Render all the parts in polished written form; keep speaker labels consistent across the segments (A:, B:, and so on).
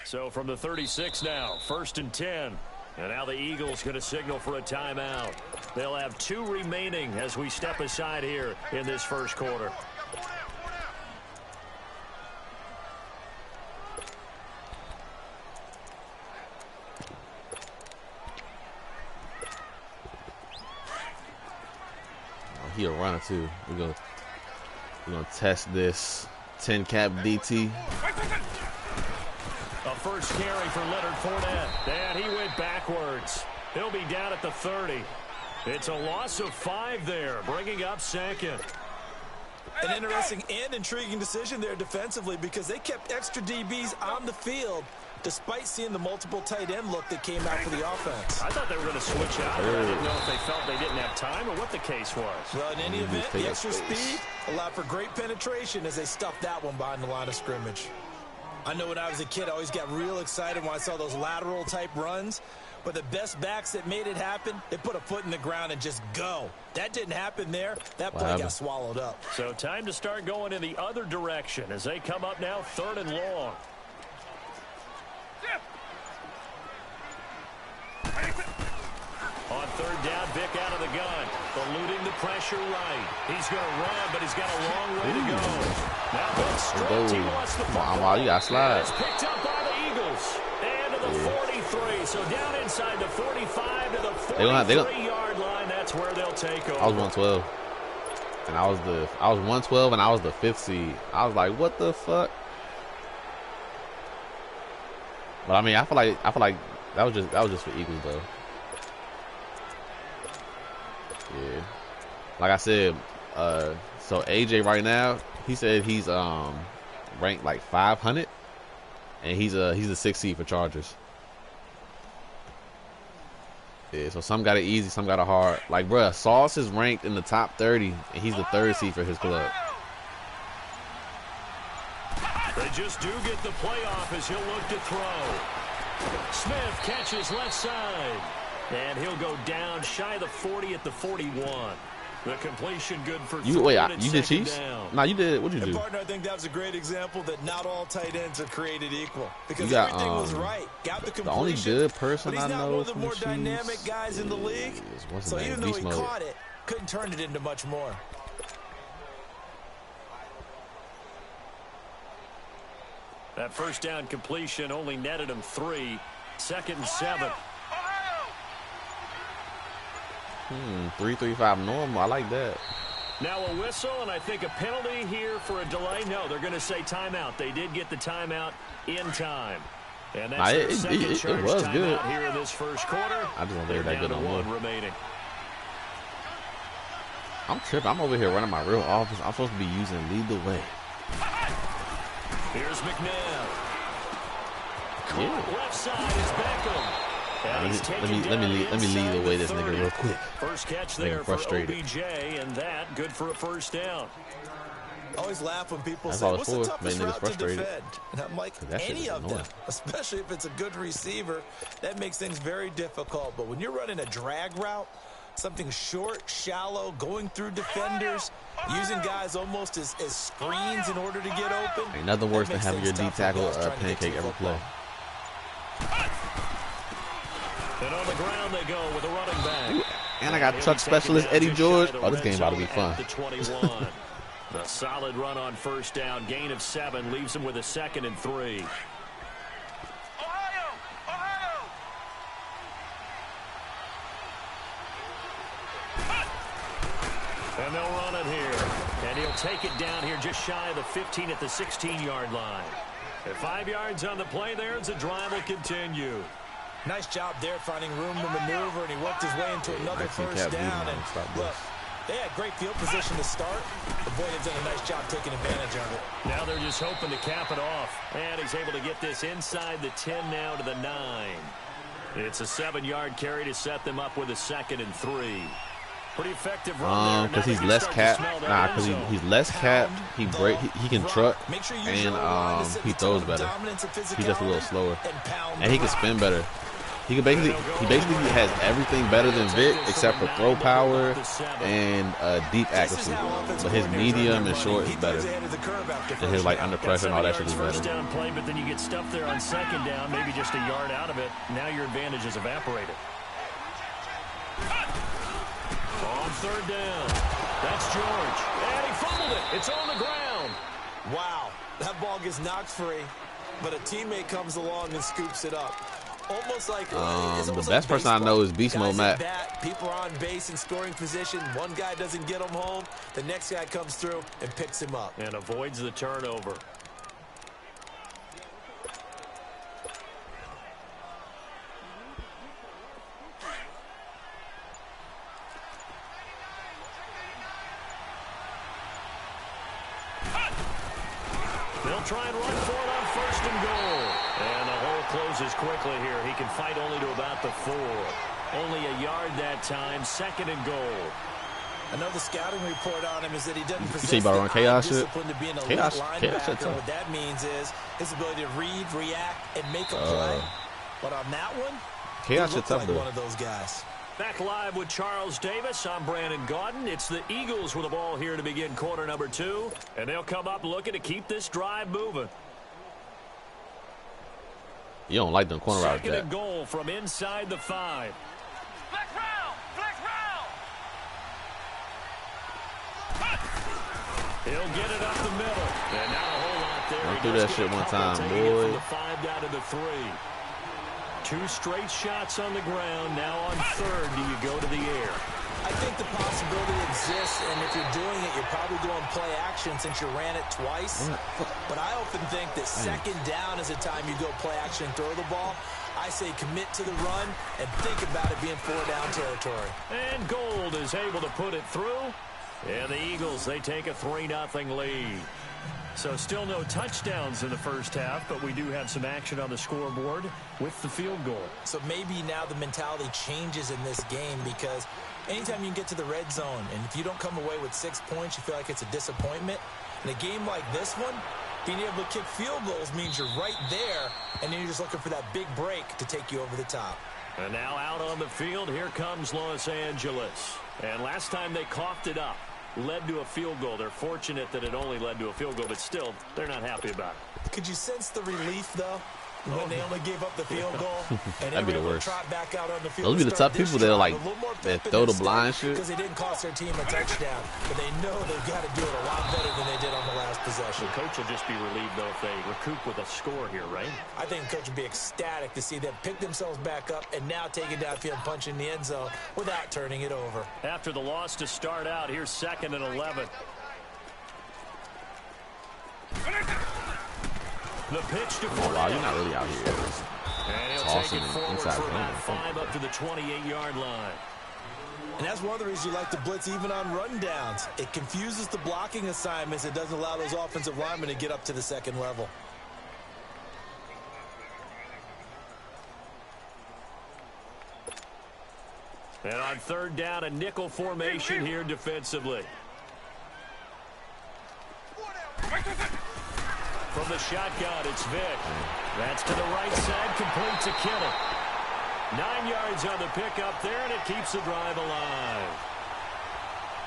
A: So from the 36 now, 1st and 10. And now the Eagles going to signal for a timeout. They'll have 2 remaining as we step aside here in this first quarter.
B: He'll run it too. We're gonna test this 10 cap DT.
A: A first carry for Leonard Fournette. And he went backwards. He'll be down at the 30. It's a loss of 5 there, bringing up 2nd.
C: An interesting and intriguing decision there defensively because they kept extra DBs on the field despite seeing the multiple tight end look that came out for the offense.
A: I thought they were going to switch out. I didn't know if they felt they didn't have time or what the case was.
C: Well, in any event, the extra speed allowed for great penetration as they stuffed that one behind the line of scrimmage. I know when I was a kid, I always got real excited when I saw those lateral type runs. But the best backs that made it happen, they put a foot in the ground and just go. That didn't happen there. That play got swallowed up.
A: So time to start going in the other direction as they come up now 3rd and long. On 3rd down, Vick out of the gun. Eluding the pressure right. He's going to run, but he's got a long way to go. Now Vick stripped. He wants the football.
B: You got slide.
A: It's picked up by the Eagles. And to the 43. So down inside the 45 to the 43-yard line. That's where they'll take over.
B: I was 112. And I was 112 and I was the 5th seed. I was like, what the fuck? But I mean, I feel like that was just for Eagles though. Yeah. Like I said, so AJ right now, he said he's ranked like 500 and he's a 6th seed for Chargers. Yeah, so some got it easy, some got it hard. Like, bruh, Sauce is ranked in the top 30 and he's the 3rd seed for his club.
A: They just do get the playoff as he'll look to throw. Smith catches left side. And he'll go down shy of the 40 at the 41. The completion good for
B: you. Wait, you did Chiefs? Nah, you did. What'd you do?
C: Partner, I think that was a great example that not all tight ends are created equal because everything was right. Got the completion.
B: The only good person I know
C: one of the
B: from
C: more
B: Chiefs
C: dynamic guys in the league. So even though he caught it, couldn't turn it into much more.
A: That first down completion only netted him 3. 2nd and 7.
B: 3-3-5 normal. I like that.
A: Now a whistle, and I think a penalty here for a delay. No, they're going to say timeout. They did get the timeout in time. And that's
B: it was good
A: here in this first quarter.
B: I just don't think that good on one
A: remaining.
B: I'm tripping. I'm over here running my real offense. I'm supposed to be using lead the way.
A: Here's McNabb.
B: Yeah.
A: Left side is Beckham.
B: Let me lead the way this nigga real quick.
A: First catch there for OBJ, and that good for a first down.
C: I always laugh when people say, what's the toughest route to defend? And I'm like, any of them, especially if it's a good receiver, that makes things very difficult. But when you're running a drag route, something short, shallow, going through defenders, using guys almost as screens in order to get open.
B: Ain't nothing worse than having your D tackle pancake every play.
A: And on the ground they go with a running back.
B: And I got truck specialist Eddie George. Oh, this game about to be fun.
A: A solid run on first down. Gain of 7 leaves him with a 2nd and 3. And they'll run it here. And he'll take it down here just shy of the 15 at the 16-yard line. At 5 yards on the play there as the drive will continue.
C: Nice job there finding room to maneuver, and he worked his way into another first down. And look, they had great field position to start. The boy has done a nice job taking advantage of it.
A: Now they're just hoping to cap it off. And he's able to get this inside the 10 now to the 9. It's a 7-yard carry to set them up with a 2nd and 3. Pretty effective run
B: because he's less capped. Nah, because he's less capped. He can truck, and he throws better. He's just a little slower, and he can spin better. He basically has everything better than Vic except for throw power and deep accuracy. But his medium and short is better. And his like under pressure and all that shit is better.
A: First down play, but then you get stuffed there on second down, maybe just a yard out of it. Now your advantage is evaporated. On third down, that's George, and he fumbled it. It's on the ground.
C: Wow, that ball gets knocked free, but a teammate comes along and scoops it up. Almost like
B: the best person I know is Beast Mode Matt.
C: People are on base in scoring position. One guy doesn't get him home. The next guy comes through and picks him up.
A: And avoids the turnover. They'll try and run for it on first and goal. And the hole closes quickly here. He can fight only to about the 4. Only a yard that time. Second and goal.
C: Another scouting report on him is that he doesn't possess
B: the
C: discipline to be an elite linebacker. What that means is his ability to read, react, and make a play. But on that one, he looks like one of those guys.
A: Back live with Charles Davis. I'm Brandon Gaudin. It's the Eagles with the ball here to begin quarter number 2. And they'll come up looking to keep this drive moving.
B: You don't like them corner routes,
A: Jack. Second and goal from inside the 5.
D: Black round! Black round!
A: He'll get it up the middle. And not a whole lot there.
B: Run through that shit one time, boy.
A: From the 5 down to the 3. 2 straight shots on the ground. Now on third, do you go to the air?
C: I think the possibility exists, and if you're doing it, you're probably going play action since you ran it twice. But I often think that second down is a time you go play action and throw the ball. I say commit to the run and think about it being 4-down territory.
A: And Gold is able to put it through. And the Eagles, they take a 3-0 lead. So still no touchdowns in the first half, but we do have some action on the scoreboard with the field goal. So
C: maybe now the mentality changes in this game, because anytime you can get to the red zone, and if you don't come away with 6 points, you feel like it's a disappointment. In a game like this one, being able to kick field goals means you're right there, and then you're just looking for that big break to take you over the top.
A: And now out on the field, here comes Los Angeles. And last time they coughed it up, led to a field goal. They're fortunate that it only led to a field goal, but still, they're not happy about it.
C: Could you sense the relief, though, when they only gave up the field goal? And
B: that'd be the worst.
C: Trot back out on the field.
B: Those be the tough people that are like, that throw the blind shit.
C: Because they didn't cost their team a touchdown, but they know they've got to do it a lot better than they did on the last possession.
A: The coach will just be relieved, though, if they recoup with a score here, right?
C: I think the coach would be ecstatic to see them pick themselves back up and now take it downfield and punch in the end zone without turning it over.
A: After the loss to start out, here's 2nd and 11. The pitch to
B: oh, wow, you're not really out here.
A: And he'll
B: Tossing
A: take it forward
B: inside
A: for about 5 up to the 28-yard line.
C: And that's one of the reasons you like to blitz even on rundowns. It confuses the blocking assignments. It doesn't allow those offensive linemen to get up to the second level.
A: And on third down, a nickel formation here defensively. From the shotgun, it's Vic. That's to the right side, complete to Kittle. 9 yards on the pickup there, and it keeps the drive alive.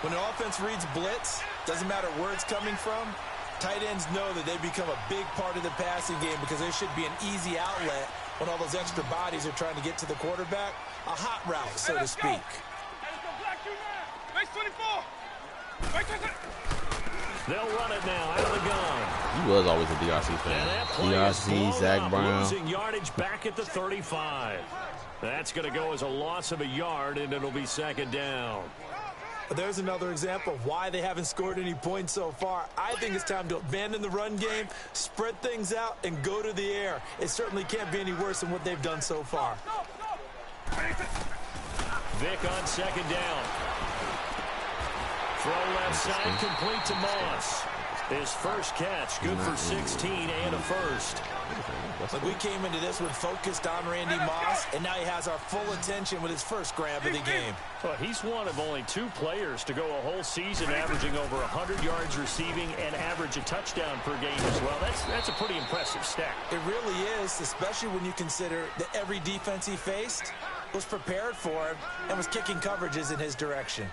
C: When an offense reads blitz, doesn't matter where it's coming from, tight ends know that they become a big part of the passing game because there should be an easy outlet when all those extra bodies are trying to get to the quarterback. A hot route, so to speak.
A: They'll run it now out of the gun.
B: He was always a DRC fan. DRC, Zach Brown.
A: Losing yardage back at the 35. That's going to go as a loss of a yard, and it'll be 2nd down.
C: But there's another example of why they haven't scored any points so far. I think it's time to abandon the run game, spread things out, and go to the air. It certainly can't be any worse than what they've done so far.
A: Vic on 2nd down. Throw left side, complete to Moss. His first catch, good for 16 and a first.
C: Look, we came into this one focused on Randy Moss, and now he has our full attention with his first grab of the game.
A: Well, he's one of only 2 players to go a whole season averaging over 100 yards receiving and average a touchdown per game as well. That's a pretty impressive stat.
C: It really is, especially when you consider that every defense he faced was prepared for him and was kicking coverages in his direction.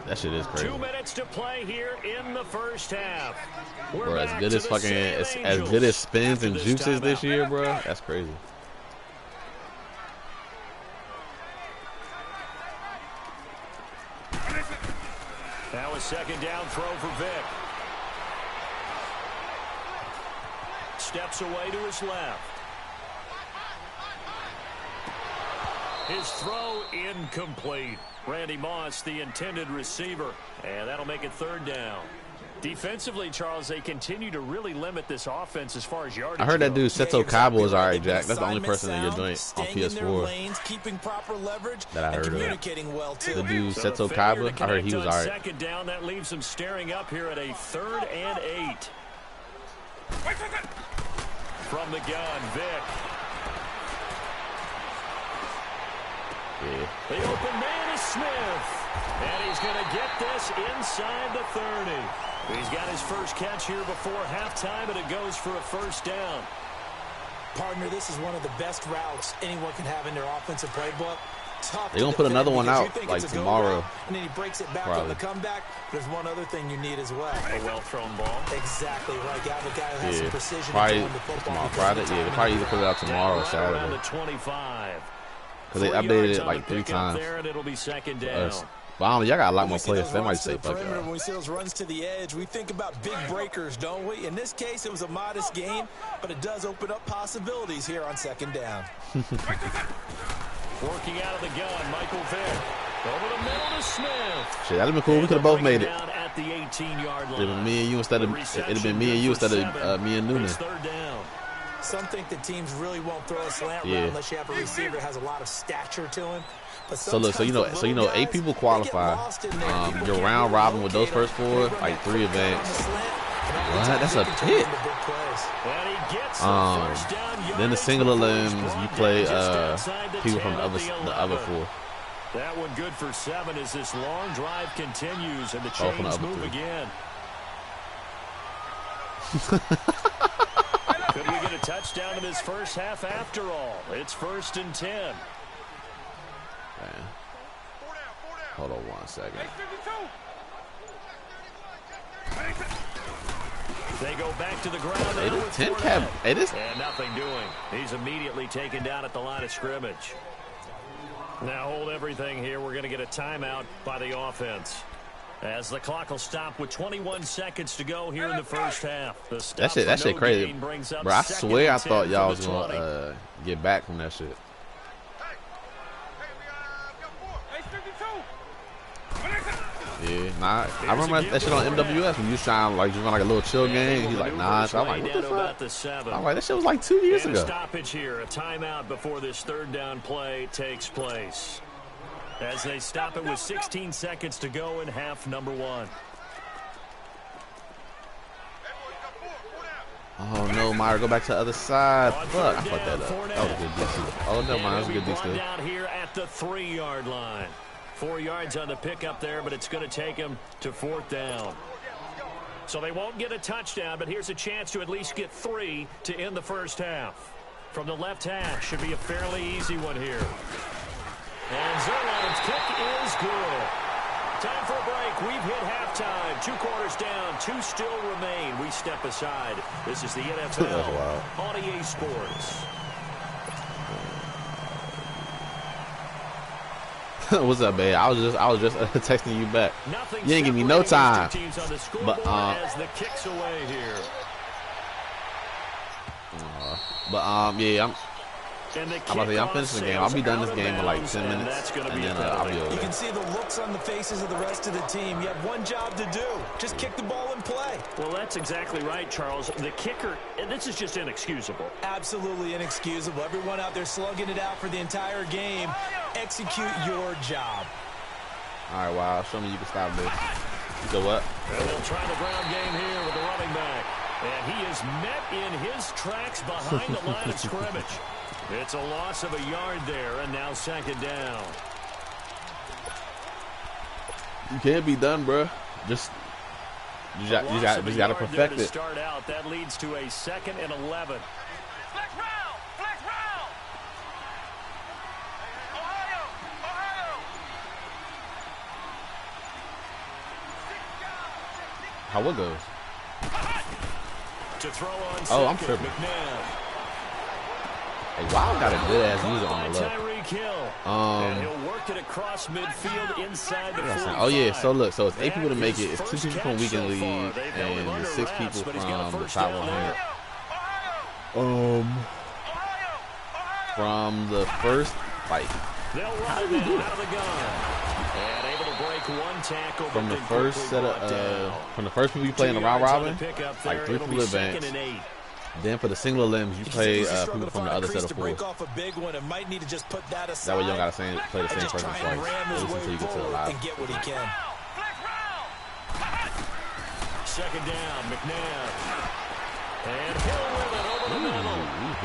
B: That shit is crazy.
A: 2 minutes to play here in the first half.
B: Bro, as good as fucking as good as spins and juices this year, bro. That's crazy.
A: Now a second down throw for Vick. Steps away to his left. His throw incomplete. Randy Moss, the intended receiver. And that'll make it third down. Defensively, Charles, they continue to really limit this offense as far as yardage.
B: I heard that dude Seto Cabo is alright, Jack. That's the only
C: Assignment
B: person in your joint on PS4
C: lanes, keeping proper leverage,
B: that I heard of.
C: communicating well too.
B: The dude Seto Cabo, I heard he was alright.
A: Second down, that leaves them staring up here at a 3rd and 8. From the gun, Vick.
B: Yeah.
A: The open man is Smith. And he's going to get this inside the 30. He's got his first catch here before halftime, and it goes for a first down.
C: Partner, this is one of the best routes anyone can have in their offensive playbook.
B: They're going to put another one out like tomorrow.
C: And then he breaks it back on the comeback. There's one other thing you need as well.
A: A well-thrown ball.
C: Exactly right. Got the guy who has some precision.
B: Probably tomorrow, Friday. Yeah, they probably either put it out tomorrow or Saturday.
A: 25.
B: Because they updated it like 3 times.
A: There, and it'll be second down.
B: Y'all got a lot more players. So they might say fuck
C: y'all. When we see those runs to the edge, we think about big breakers, don't we? In this case, it was a modest gain, but it does open up possibilities here on second down.
B: Working
A: out of the gun, Michael Vick. Over the middle to Smith.
B: Shit, that'd have been cool. We could have both made it.
A: At the 18-yard line.
B: It'd have been me and you instead of me and Noonan.
A: Third down.
C: Some think that teams really won't throw a slant route unless you have a receiver that has a lot of stature to him. But
B: so look, so you know, 8 people qualify. Your round robin with those first 4, like 3 events. What? That's a hit. Then the single limbs, you play people from the other 4.
A: That one good for 7 as this long drive continues and the chains move again. Could we get a touchdown in this first half after all? It's 1st and 10.
B: Man. Hold on 1 second.
A: They go back to the ground.
B: And
A: nothing doing. He's immediately taken down at the line of scrimmage. Now hold everything here. We're going to get a timeout by the offense. As the clock will stop with 21 seconds to go here in the first half.
B: That shit crazy. Bro, I swear I thought y'all was going to get back from that shit. Yeah, nah. I remember that shit on MWS when you was trying like just run like a little chill game. He's like, nah. So I'm like, what the fuck? I'm like, that shit was like 2 years ago.
A: Stoppage here, a timeout before this third down play takes place. As they stop it with 16 seconds to go in half number 1.
B: Oh no, Meyer, go back to the other side. Fuck, I fucked that up. That was a good DC. Oh no, Meyer, that was a good DC.
A: Down here at the 3-yard line. 4 yards on the pickup there, but it's going to take him to 4th down. So they won't get a touchdown, but here's a chance to at least get 3 to end the first half. From the left hash, should be a fairly easy one here. And Zerline's kick is good. Time for a break. We've hit halftime. 2 quarters down. 2 still remain. We step aside. This is the NFL on EA Sports.
B: What's up, man? I was just texting you back. You ain't give me no time. But yeah,
A: And the
B: I'm finishing the game. I'll be done this game in like 10 minutes, and then I'll be over.
C: You can see the looks on the faces of the rest of the team. You have one job to do. Just kick the ball and play.
A: Well, that's exactly right, Charles. The kicker, and this is just inexcusable.
C: Absolutely inexcusable. Everyone out there slugging it out for the entire game. Execute your job.
B: All right, wow. Show me you can stop this. You said what?
A: And they'll try the ground game here with the running back. And he is met in his tracks behind the line of scrimmage. It's a loss of a yard there, and now second down.
B: You can't be done, bro. Just you got to perfect it.
A: Start out. That leads to a 2nd and 11.
D: Flex round! Flex round! Ohio! Ohio!
B: How it goes?
A: To throw on
B: oh, I'm tripping. Hey, Wild got a good ass user on the left.
A: And he'll work it across midfield inside the 45.
B: Oh yeah, so look, so it's 8 people to make it. It's 2 people from weekend league and 6 people from the top 100. From the first fight. How did we do that? From the first set of from the first people you play in the round robin, like 3 people advance. Then for the single limbs, you play people from the other set of 4. That way you don't gotta play the same person twice. At least until you get to the live.
C: And get what he can.
A: Second down, McNabb. And Hill with it over the middle.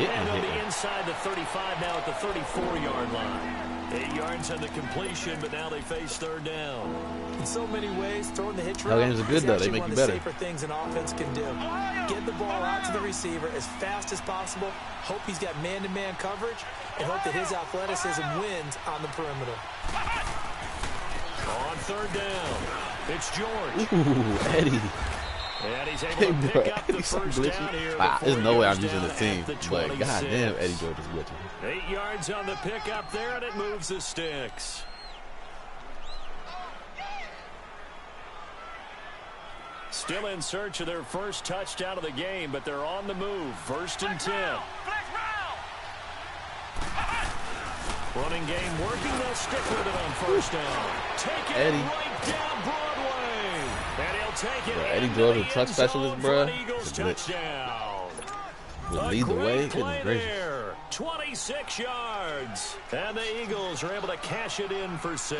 A: And on the inside the 35 now at the 34-yard line. 8 yards on the completion, but now they face third down.
C: In so many ways, throwing the hitch route.
B: Hell games are good though; they make you better.
C: Safer things an offense can do. Get the ball out to the receiver as fast as possible. Hope he's got man-to-man coverage, and hope that his athleticism wins on the perimeter.
A: On third down, it's George.
B: Ooh, Eddie.
A: And he's able to pick up the first down here.
B: There's no way I'm using the team, but goddamn, Eddie George is glitching.
A: 8 yards on the pickup there, and it moves the sticks. Still in search of their first touchdown of the game, but they're on the move. 1st and 10. Running game working. They'll stick with it on first down. Take it
B: Eddie.
A: right down Broadway. And he'll take it.
B: Bro, Eddie George, a truck specialist, bro.
A: Touchdown.
B: Would lead the way. Goodness gracious.
A: 26 yards. And the Eagles are able to cash it in for 6.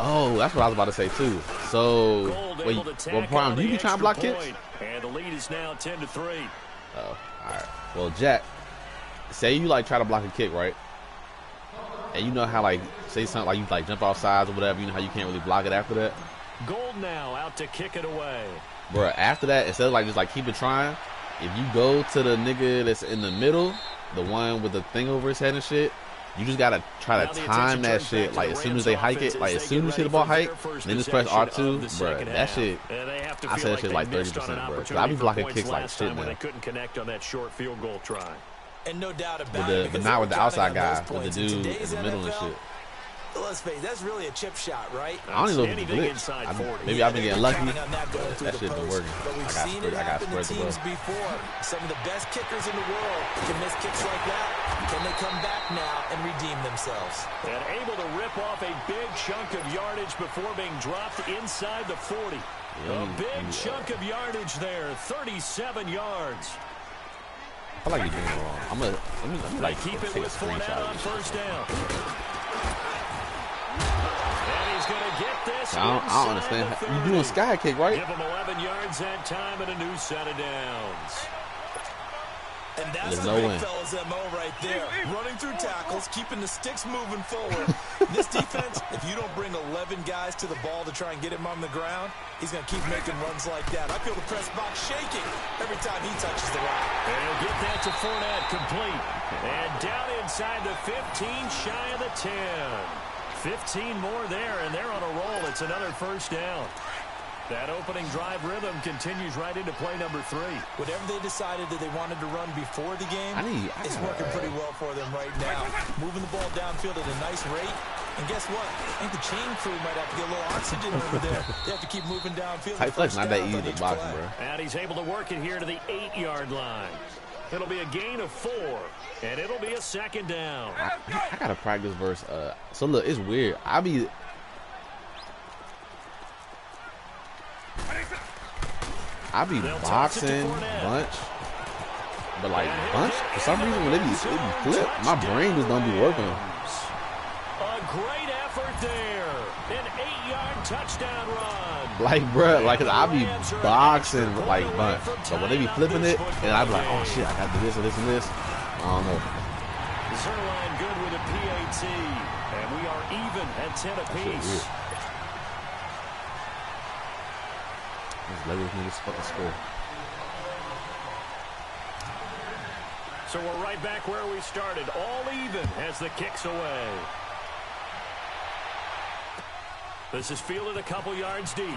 B: Oh, that's what I was about to say too. So, wait, well, Prime, do you be trying to block kicks?
A: And the lead is now 10-3.
B: Oh, all right. Well, Jack, say you like try to block a kick, right? And you know how like say something like you like jump off sides or whatever. You know how you can't really block it after that.
A: Gold now out to kick it away.
B: Bro, after that, instead of like just like keep it trying, if you go to the nigga that's in the middle, the one with the thing over his head and shit, you just gotta try to time that shit. Like as soon as they hike it, like as soon as you see the ball hike, then just press R2, bro. That shit, I said that shit like 30%, bro. Cause I be blocking kicks like shit now.
A: They couldn't connect on that short field goal try.
C: And no doubt about it.
B: But not with the outside guy, with the dude in the middle and shit.
C: Let's face it, that's really a chip shot, right?
B: I don't even know if it's a glitch. Maybe I've been getting lucky. That shit been working.
C: But we've seen it happen to teams before. Some of the best kickers in the world can miss kicks like that. Can they come back now and redeem themselves?
A: And able to rip off a big chunk of yardage before being dropped inside the 40. A big chunk of yardage there, 37 yards.
B: I feel like you're doing it wrong. I'm gonna like
A: keep it
B: take
A: with
B: a screenshot
A: on first down. And he's gonna get this.
B: I don't understand. You're doing sky kick, right?
A: Give him 11 yards that time and a new set of downs.
C: And that's the big fella's MO right there. Running through tackles, keeping the sticks moving forward. This defense, if you don't bring 11 guys to the ball to try and get him on the ground, he's going to keep making runs like that. I feel the press box shaking every time he touches the rock.
A: And he'll get that to Fournette complete. And down inside the 15, shy of the 10. 15 more there, and they're on a roll. It's another first down. That opening drive rhythm continues right into play number 3.
C: Whatever they decided that they wanted to run before the game, it's working pretty well for them right now. Moving the ball downfield at a nice rate. And guess what? I think the chain crew might have to get a little oxygen over there. They have to keep moving downfield.
B: Tight flex, not that easy to box, bro.
A: And he's able to work it here to the 8-yard line. It'll be a gain of 4, and it'll be a second down.
B: I gotta practice verse. So look, it's weird. I be boxing bunch, but like bunch for some reason when they be flip, my brain just don't be working.
A: A great effort there. An 8-yard touchdown run.
B: Like, bruh, like I be boxing like bunch, but when they be flipping it, and I be like, oh shit, I gotta do this and this and this. I don't know.
A: Zerline good with a PAT, and we are even at 10 apiece.
B: Let's let these niggas fucking score.
A: So we're right back where we started, all even as the kick's away. This is fielded a couple yards deep.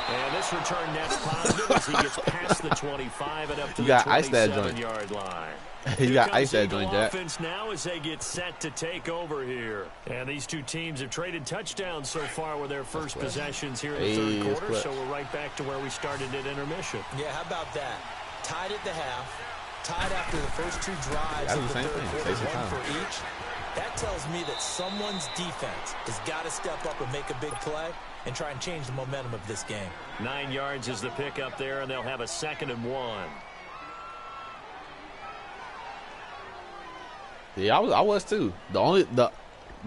A: And this return net's positive as he gets past the 25 and up to the 27-yard line.
B: You got ice that joint, Jack.
A: Offense now as they get set to take over here. And these two teams have traded touchdowns so far with their first possessions here in the third quarter. So we're right back to where we started at intermission.
C: Yeah, how about that? Tied at the half, tied after the first 2 drives of the third quarter, 1 for each. That tells me that someone's defense has got to step up and make a big play and try and change the momentum of this game.
A: 9 yards is the pickup there, and they'll have a 2nd and 1.
B: Yeah, I was too. Bro,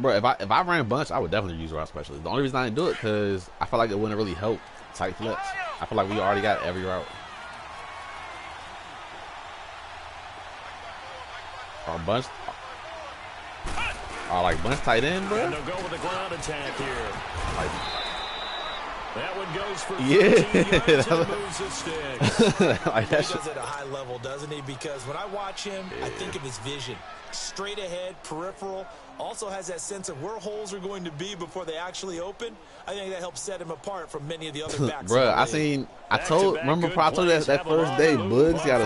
B: if I ran bunch, I would definitely use route specialist. The only reason I didn't do it because I felt like it wouldn't really help tight flips. I feel like we already got every route. Our bunch, like bunch tight end, bro.
A: And they'll go with a ground attack here. That one goes for 13 yards and moves the sticks.
C: He does it at a high level, doesn't he? Because when I watch him, I think of his vision. Straight ahead, peripheral. Also has that sense of where holes are going to be before they actually open. I think that helps set him apart from many of the other backs.
B: Bro, I told you that first day, Bugs got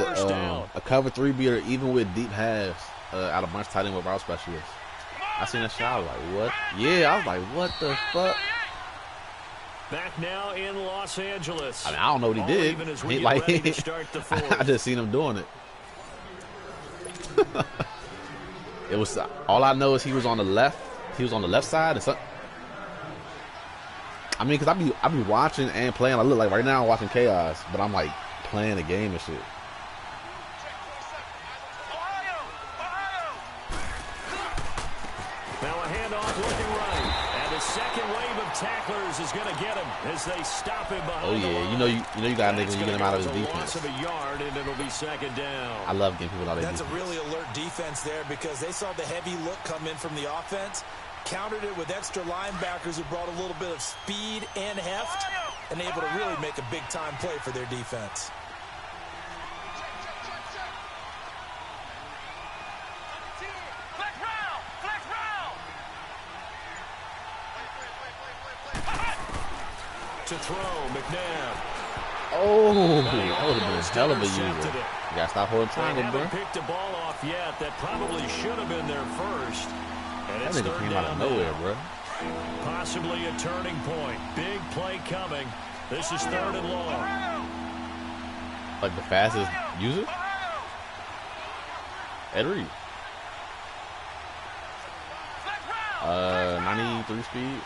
B: a cover 3 beater even with deep halves out of bunch tight end with route specialists. I seen that shot, I was like, what? Yeah, I was like, what the fuck?
A: Back now in Los Angeles.
B: I mean, I don't know what he did. He, like, I just seen him doing it. It was all I know is he was on the left. He was on the left side. I mean, cause I be watching and playing. I look like right now I'm watching chaos, but I'm like playing the game and shit.
A: Now a handoff looking right, and the second wave of tacklers is going to get him as they stop him behind.
B: Oh yeah, you know you got niggas when you get him out of his defense.
A: Loss of a yard, and it'll be 2nd down.
B: I love getting people out of their defense.
C: That's a really alert defense there because they saw the heavy look come in from the offense, countered it with extra linebackers who brought a little bit of speed and heft, and able to really make a big-time play for their defense.
A: To throw, McNabb.
B: Oh, that would have been a hell of a user. You gotta stop holding triangle, bro.
A: Haven't picked a ball off yet. That probably should have been there first. And
B: That
A: it's
B: nigga came out of nowhere, bro.
A: Possibly a turning point. Big play coming. This is 3rd and long.
B: Like the fastest user? Ed Reed. 93 speed.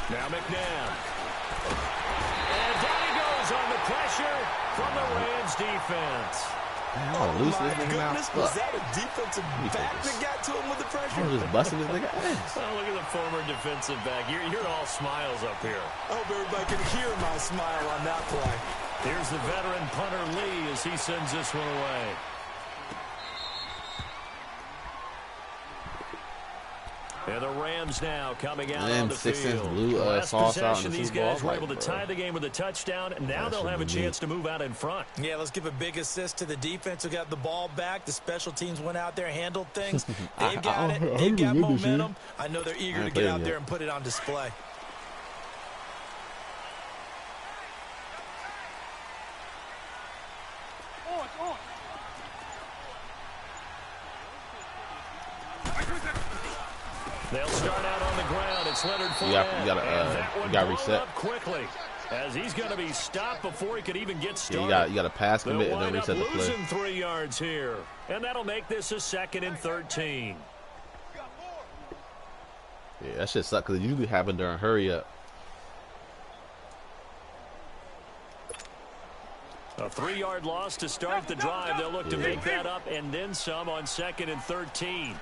A: Now McNabb. And down he goes on the pressure from the Rams defense.
B: Oh my
C: goodness, was that a defensive back that got to him with the pressure?
B: I'm just busting this nigga ass.
A: Oh, look at the former defensive back. You're all smiles up here.
C: I hope everybody can hear my smile on that play.
A: Here's the veteran punter Lee as he sends this one away. And the Rams now coming out on the
B: 6 cents
A: field.
B: blue sauce out in the
A: These
B: Super Bowl.
A: guys were able to tie the game with a touchdown, and now they'll have a chance to move out in front.
C: Yeah, let's give a big assist to the defense who got the ball back. The special teams went out there, handled things. They've got it. They've got momentum. I know they're eager to get out there and put it on display.
A: They'll start out on the ground. It's Leonard Fournette.
B: You got reset
A: quickly, as he's going to be stopped before he could even get started.
B: Yeah, you got to pass commit and then reset the play.
A: Losing 3 yards here, and that'll make this a 2nd and 13.
B: Yeah, that shit sucks because it usually happen during hurry up.
A: A 3-yard loss to start the drive. They'll look to make that up and then some on 2nd and 13.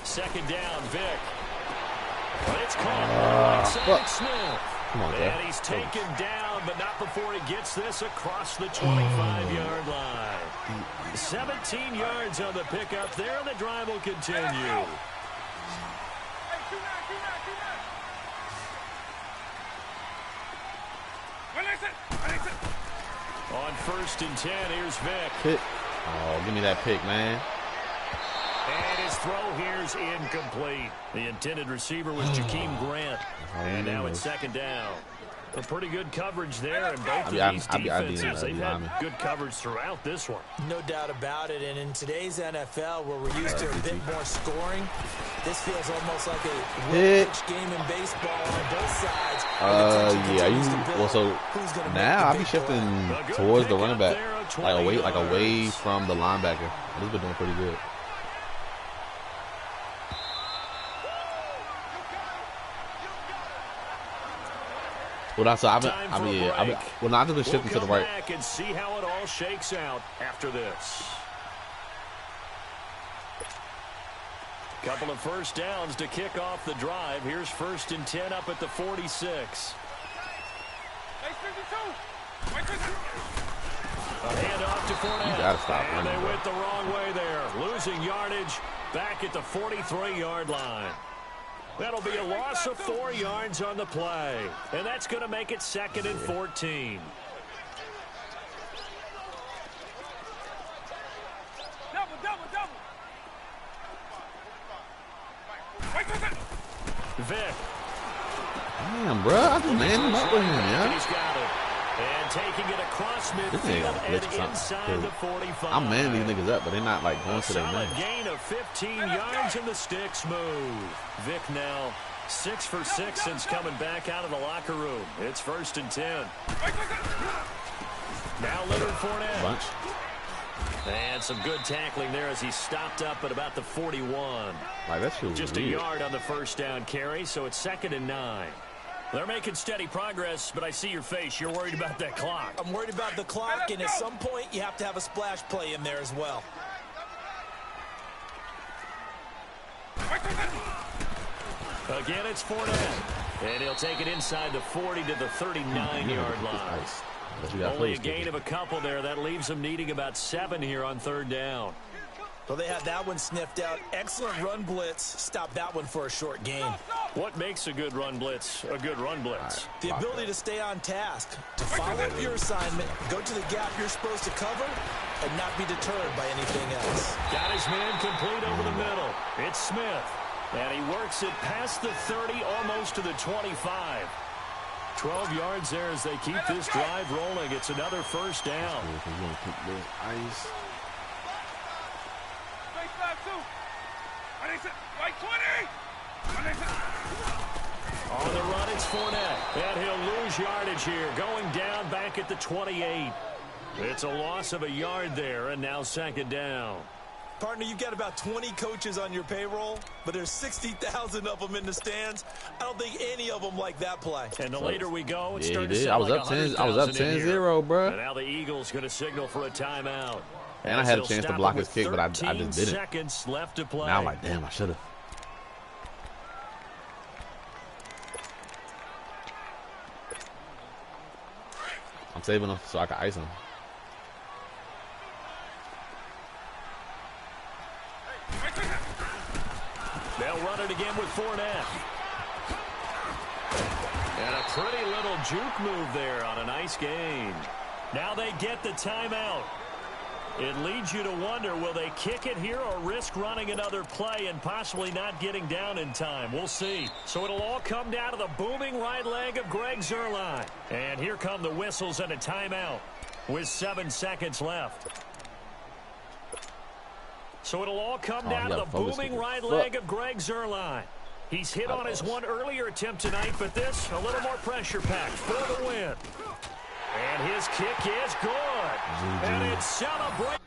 A: 2nd down, Vic. But it's caught by Smith.
B: Come on,
A: and he's taken down, but not before he gets this across the 25-yard line. 17 yards on the pickup there, and the drive will continue. On 1st and 10, here's Vic.
B: Pick. Oh, give me that pick, man.
A: And his throw here's incomplete. The intended receiver was Jakeem Grant. And now it's 2nd down. A pretty good coverage there, and both of these defenses, they've had good coverage throughout this one.
C: No doubt about it, and in today's NFL, where we're used to a bit more scoring, this feels almost like a pitch game in baseball on both sides.
B: So now I'll be shifting towards the running back, like away from the linebacker. He's been doing pretty good. Well, that's I've not just been shifting to the right.
A: Back and see how it all shakes out after this. Couple of first downs to kick off the drive. Here's 1st and 10 up at the 46. A handoff to Fournette.
B: You gotta stop
A: and
B: running,
A: they went the wrong way there, losing yardage back at the 43-yard line. That'll be a loss of 4 yards on the play. And that's going to make it 2nd and 14. Vic.
B: Damn, bro. I just manned him up with him, yeah.
A: He's got it. And taking it across midfield and inside the 45.
B: I'm manning these niggas up, but they're not like going to their man.
A: Gain of 15 yards and the sticks move. Vic now 6 for 6 since coming back out of the locker room. It's 1st and 10. Now Leonard Fournette.
B: Bunch.
A: And some good tackling there as he stopped up at about the 41.
B: Like, that's
A: just
B: weird.
A: A yard on the first down carry, so it's 2nd and 9. They're making steady progress, but I see your face. You're worried about that clock.
C: I'm worried about the clock, and at some point, you have to have a splash play in there as well.
A: Again, it's Fournette. And he'll take it inside the 40 to the 39-yard line. Only a gain of a couple there. That leaves them needing about 7 here on 3rd down.
C: Well, they had that one sniffed out. Excellent run blitz. Stop that one for a short gain.
A: What makes a good run blitz a good run blitz?
C: The ability to stay on task, to follow up your assignment, go to the gap you're supposed to cover, and not be deterred by anything else.
A: Got his man complete over the middle. It's Smith. And he works it past the 30, almost to the 25. 12 yards there as they keep this drive rolling. It's another 1st down. On the run, it's Fournette. And he'll lose yardage here, going down back at the 28. It's a loss of a yard there, and now 2nd down.
C: Partner, you've got about 20 coaches on your payroll, but there's 60,000 of them in the stands. I don't think any of them like that play.
A: And the later we go, it's starting
B: to
A: sound
B: I was up 10-0, bro.
A: And now the Eagles going to signal for a timeout.
B: And I had a chance to block his kick, but I just didn't.
A: Seconds left to play.
B: Now I'm like, damn, I should have. I'm saving him so I can ice him.
A: They'll run it again with Fournette. And a pretty little juke move there on a nice gain. Now they get the timeout. It leads you to wonder, will they kick it here or risk running another play and possibly not getting down in time? We'll see. So it'll all come down to the booming right leg of Greg Zuerlein. And here come the whistles and a timeout with 7 seconds left. So it'll all come down to the booming right leg of Greg Zuerlein. He's hit on his one earlier attempt tonight, but this a little more pressure-packed for the win. And his kick is good. And it's celebrated.